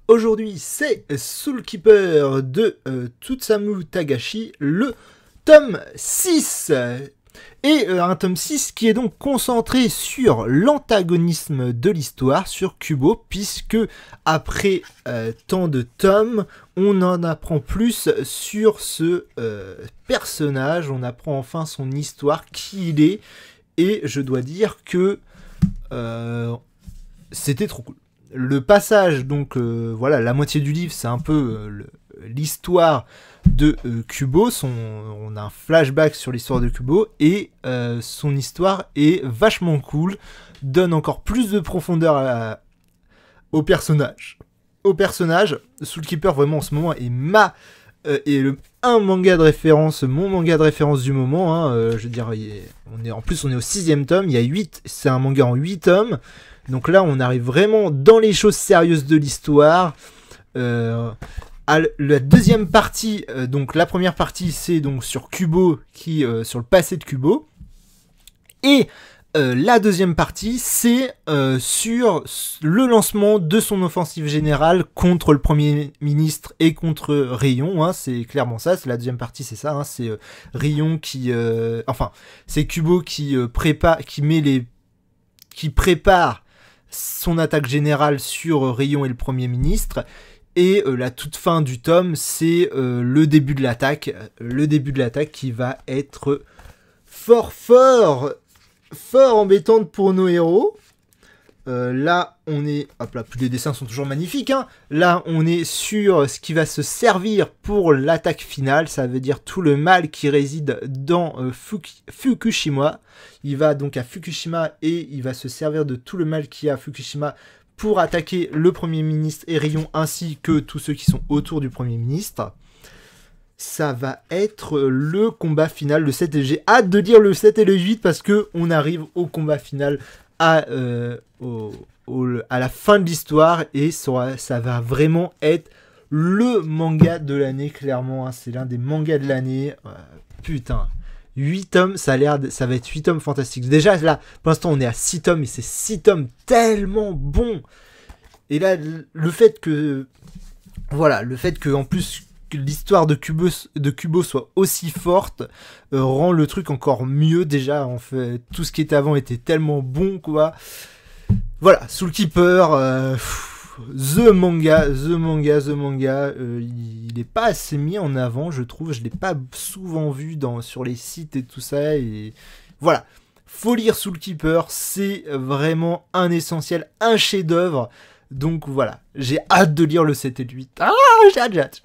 Aujourd'hui, c'est Soul Keeper de Tsutomu Tagashi, le tome 6. Et un tome 6 qui est donc concentré sur l'antagonisme de l'histoire, sur Kubo, puisque après tant de tomes, on en apprend plus sur ce personnage, on apprend enfin son histoire, qui il est, et je dois dire que c'était trop cool. Le passage, donc voilà, la moitié du livre, c'est un peu l'histoire de Kubo. On a un flashback sur l'histoire de Kubo et son histoire est vachement cool, donne encore plus de profondeur au personnage. Soul Keeper vraiment en ce moment est un manga de référence, mon manga de référence du moment. Hein, je veux dire, on est au 6e tome, il y a 8, c'est un manga en 8 tomes. Donc là, on arrive vraiment dans les choses sérieuses de l'histoire. La deuxième partie, donc la première partie, c'est donc sur Kubo, sur le passé de Kubo. Et la deuxième partie, c'est sur le lancement de son offensive générale contre le Premier ministre et contre Rayon. Hein, c'est clairement ça, c'est la deuxième partie, c'est ça. Hein, c'est Rayon c'est Kubo qui prépare son attaque générale sur Rayon et le Premier ministre. Et la toute fin du tome, c'est le début de l'attaque. Le début de l'attaque qui va être fort embêtante pour nos héros. Là, on est... Hop là, les dessins sont toujours magnifiques. Hein. Là, on est sur ce qui va se servir pour l'attaque finale. Ça veut dire tout le mal qui réside dans Fukushima. Il va donc à Fukushima et il va se servir de tout le mal qu'il y a à Fukushima pour attaquer le Premier ministre et Rayon ainsi que tous ceux qui sont autour du Premier ministre. Ça va être le combat final, le 7, et j'ai hâte de lire le 7 et le 8 parce qu'on arrive au combat final à la fin de l'histoire et ça va vraiment être le manga de l'année, clairement. Hein, c'est l'un des mangas de l'année. Putain, 8 tomes, ça va être 8 tomes fantastiques. Déjà, là, pour l'instant, on est à 6 tomes et c'est 6 tomes tellement bons. Et là, le fait que en plus que l'histoire de Kubo soit aussi forte rend le truc encore mieux. Déjà, en fait, tout ce qui était avant était tellement bon, quoi. Voilà, Soul Keeper, the manga, il est pas assez mis en avant, je trouve. Je l'ai pas souvent vu sur les sites et tout ça. Et voilà, faut lire Soul Keeper, c'est vraiment un essentiel, un chef-d'œuvre. Donc voilà, j'ai hâte de lire le 7 et le 8. Ah, j'ai hâte.